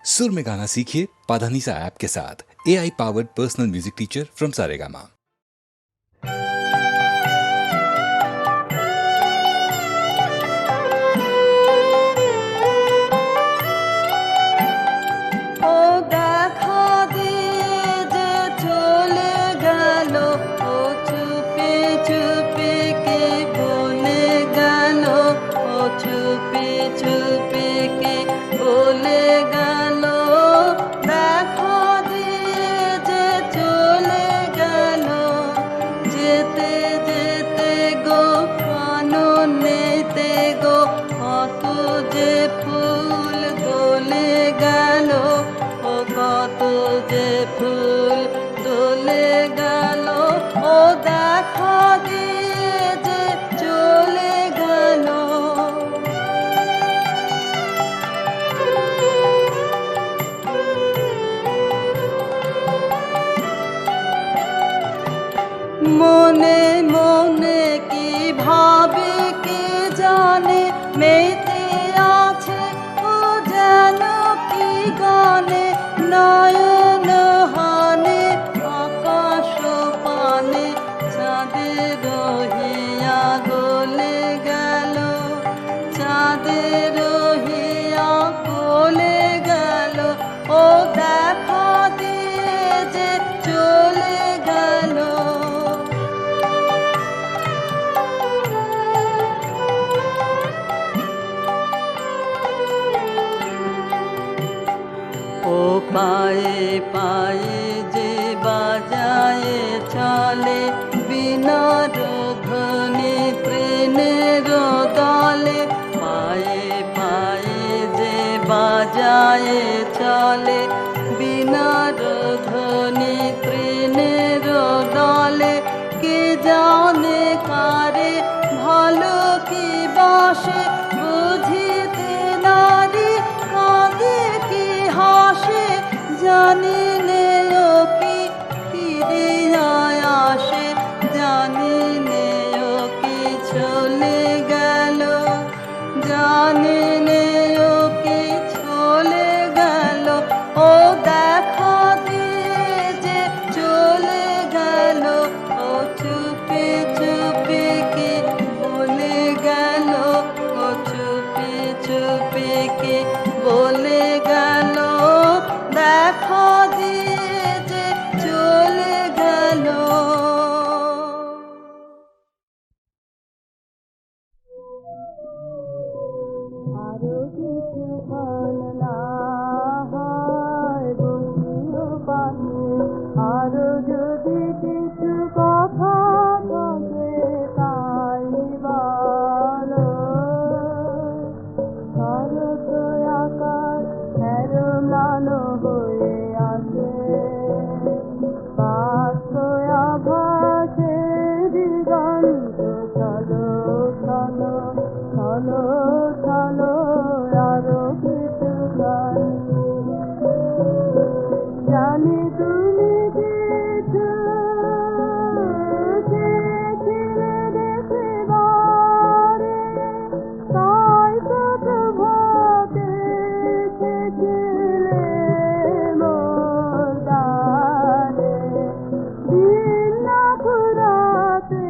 सुर में गाना सीखिए पाधानीसा ऐप के साथ। AI powered personal music teacher from Saregama. মনে মনে কি ভাবে কে জানে, মেতে আছে ও যেন কি গানে, নয়ন হানে আকাশ পানে চাঁদের রহিয়া গলে গেল, চাঁদের রহিয়া গলে গেল, ও দেখা দিয়ে যে চলে গেল। ও পায়ে পায়ে যে বাজায় চলে, বিনার ধ্বনি তৃণের দলে, পায়ে পায়ে যে বাজায় চলে, বিনার ধ্বনি তৃণের দলে, কে জানে কারে ভালো কি বাসে, বুঝিতে নারী কাঁদে কি হাসে, জানি নে ও কি ফিরিয়া আসে, জানি নে ও কি চলে গেল, জানি নে ও কি চলে গেল, ও দেখা দিয়ে যে চলে গেল, ও চুপি চুপি কি বলে গেল, ও চুপি চুপি কি বলে গেল, দেখা দিয়ে যে চলে গেল। আরো কিছু না হয় বন্ধু পাশে, আরো যদি কিছু কথা থাকে তাই বলো, শরৎ আকাশ ম্লানো হয়ে আসে, বাষ্প আভাসে দিগন্ত চলো চলো চলো চলো, আরো কিছু গান। জানি তুমি কিছু চেয়েছিলে দেখে বারে, তাই তো প্রভাতে এসেছিলে মোর দ্বারে, দিন না ফুরাতে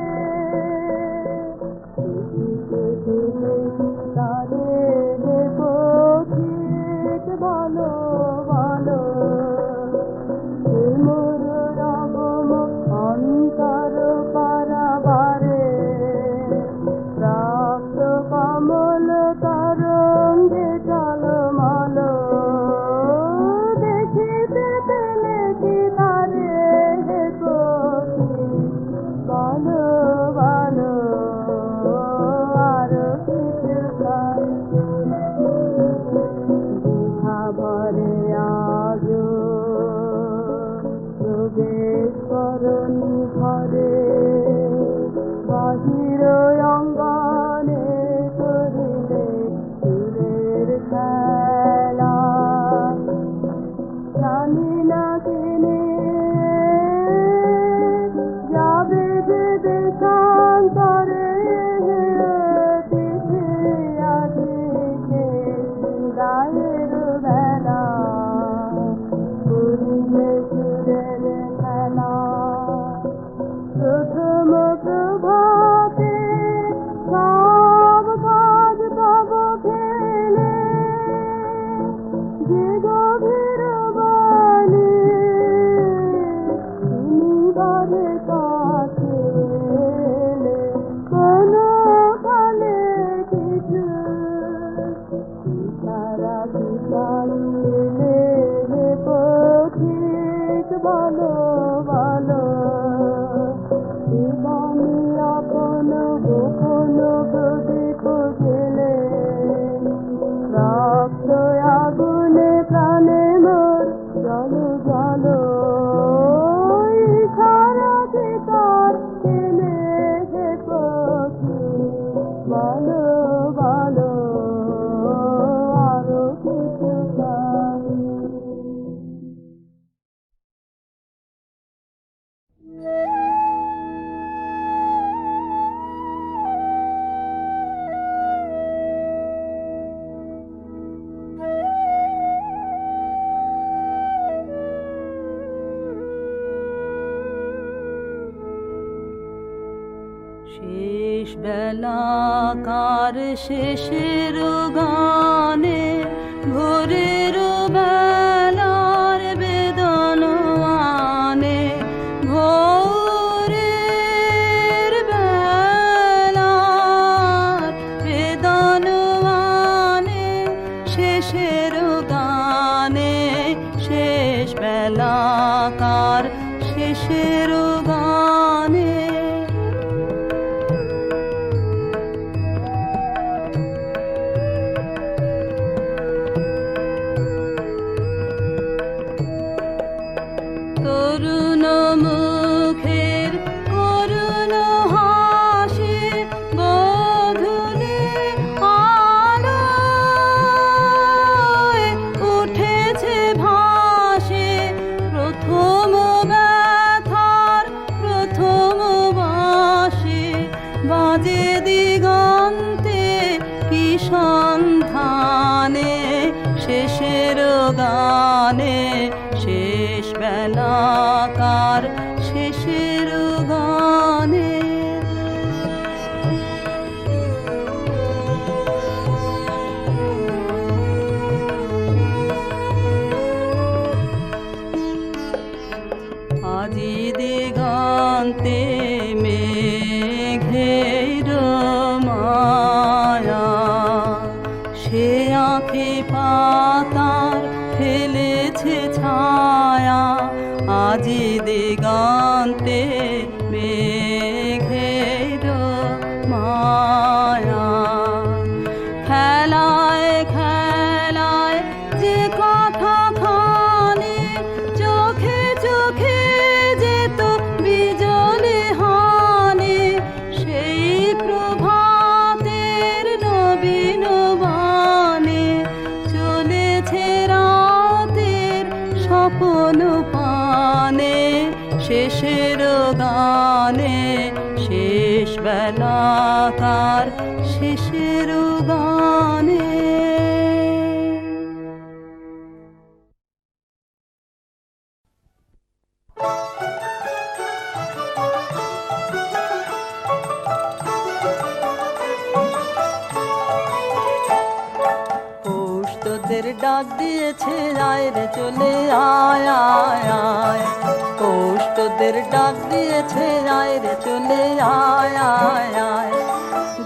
তারে দেখো ঠিক বলো বলো, মোর রবম অন্তর পারাবারে, প্রাপ্ত কমল তরঙ্গে টলমল, দেখিতে পেলে কি তারে সখী বলো বলো, আরো কিছু ভরে যে গভীর বাণী তিনি বারে কাছে এলে কোনো কালে কিছু তারা বিচারিলে হে পথিক বলো বলো জীবনী আপন গোপন প্রদীপ জেলে রক্ত আগুনে প্রাণে মোর জলো জলো ইশারা তার টেনে হে পথি বলো বলো আরো কিছু চাই। শেষ বেলাকার শেষের গানে ভোরের বেলার বেদন আনে ভোরের বেলার বেদন আনে শেষের গানে শেষ বেলাকার শেষের গানে তরুণ মুখের করুণ হাসি গোধূলি আলোয় উঠেছে ভাসে প্রথম ব্যথার প্রথম বাঁশি বাজে দিগন্তে কি সন্ধানে শেষের গানে শেষ বেলাকার শেষের গানে আজি দিগন্তে মেঘের মায়া সে আঁখি পাতার ফেলেছে ছায়া আজি দিগন্তে মেঘের মায়া খেলায় খেলায় যে কথা খানি চোখে চোখে যেত বিজলি হানি সেই প্রভাতের নবীন বাণী চলেছে রাতের স্বপন পানে শেষের গানে শেষ বেলাকার শেষের গানে পৌষ তোদের ডাক দিয়েছে আয় রে চলে আয় আয় আয় পৌষ তোদের ডাক দিয়েছে আয় রে চলে আয় আয় আয়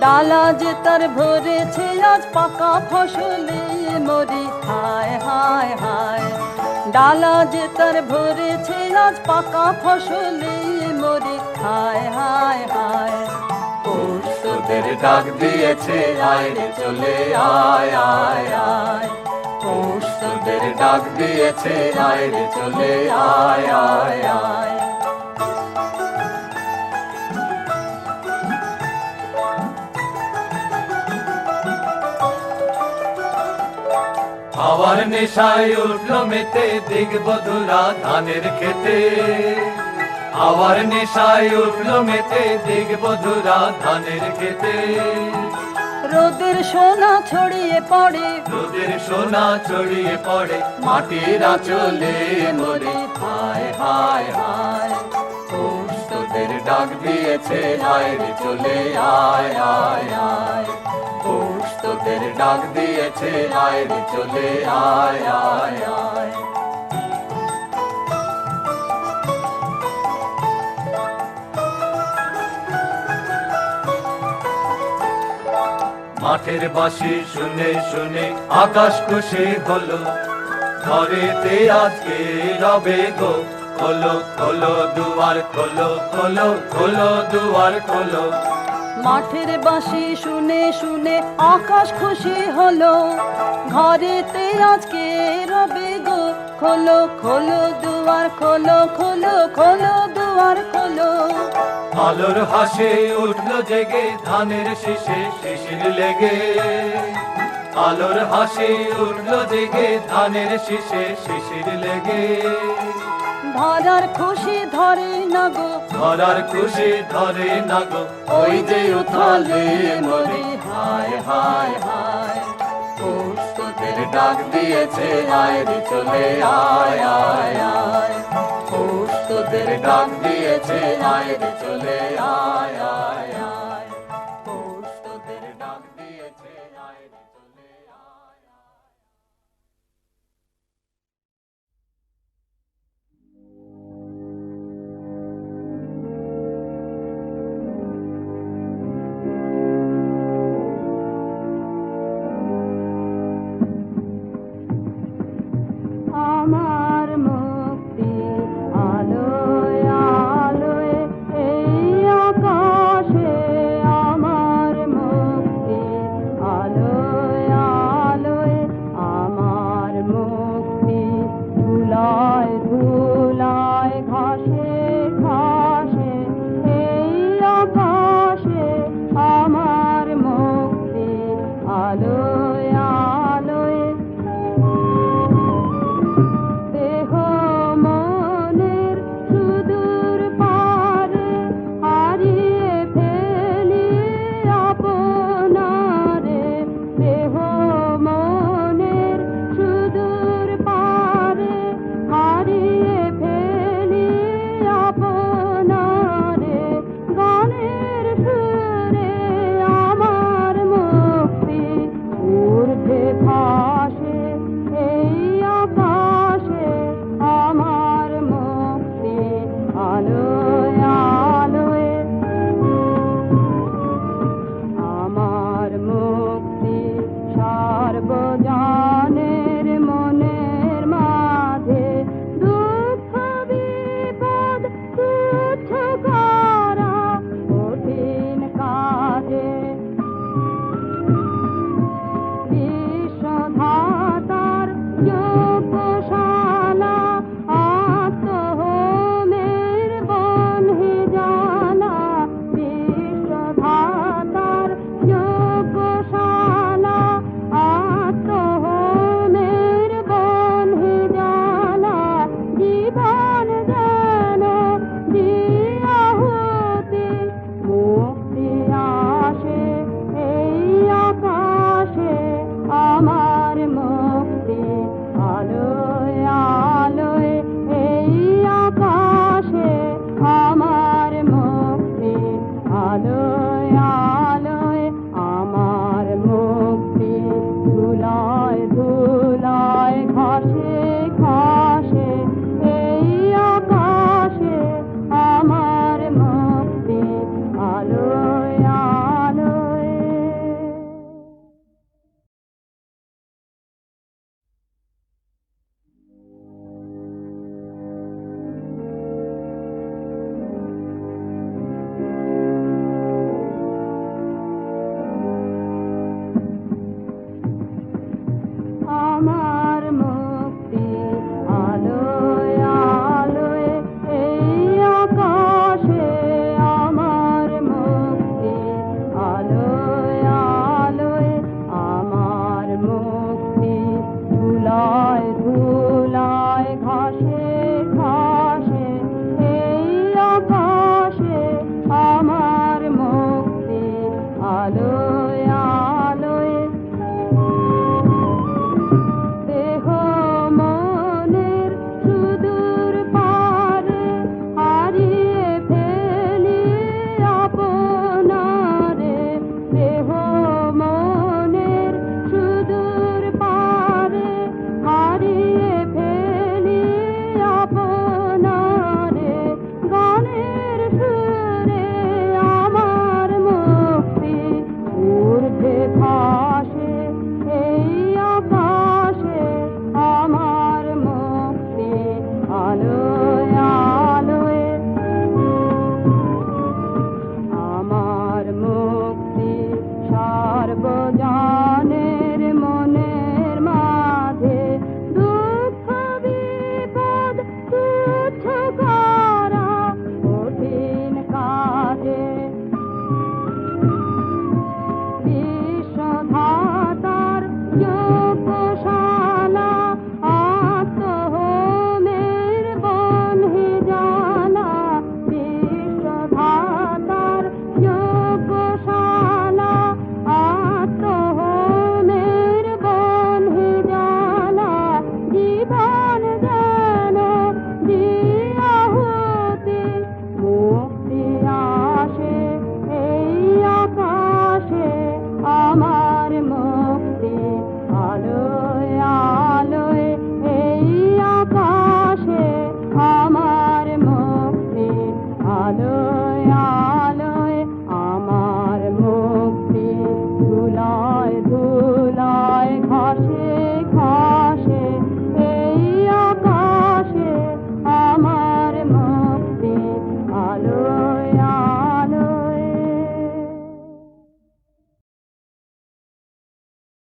ডালা যে তার ভরেছে আজ পাকা ফসলে মরি হায় হায় হায় ডালা যে তার ভরেছে আজ পাকা ফসলে মরি হায় হায় হায় পৌষ তোদের ডাক দিয়েছে আয় রে চলে আয় আয় আয় পৌষ তোদের ডাক দিয়েছে আয় রে চলে আয় আয় আয় হাওয়ার নেশায় উঠলো মেতে দিগবধুরা ধানের খেতে হাওয়ার নেশায় উঠলো মেতে দিগবধুরা ধানের খেতে রোদের সোনা ছড়িয়ে পড়ে রোদের সোনা ছড়িয়ে পড়ে মাটির আঁচলে মরে হায় হায় হায় পৌষ তোদের ডাক দিয়েছে আয় রে চলে আয় আয় আয় পৌষ তোদের ডাক দিয়েছে আয় রে চলে আয় আয় মাঠের বাঁশি শুনে শুনে আকাশ খুশি হলো, ঘরেতে আজকে রবে গো, খোলো খোলো দুয়ার খোলো, খোলো খোলো দুয়ার খোলো। মাঠের বাঁশি শুনে শুনে আকাশ খুশি হলো, ঘরেতে আজকে রবে গো, খোলো খোলো দুয়ার খোলো, খোলো খোলো দুয়ার খোলো। আলোর হাসে উঠলো জেগে ধানের শীষে শিশির লেগে, আলোর হাসি উঠলো জেগে ধানের শীষে শিশির লেগে। ধরার খুশি ধরে না গো, ধরার খুশি ধরে না গো, ওই যে উথালে মরি হায় হায় হায়। পৌষ তোদের ডাক দিয়েছে আয় রে চলে আয় আয় আয়। পৌষ তোদের ডাক দিয়েছে আয় রে চলে আয় আয় আয়। পৌষ তোদের ডাক দিয়েছে আয় রে চলে আয় আয়। আমার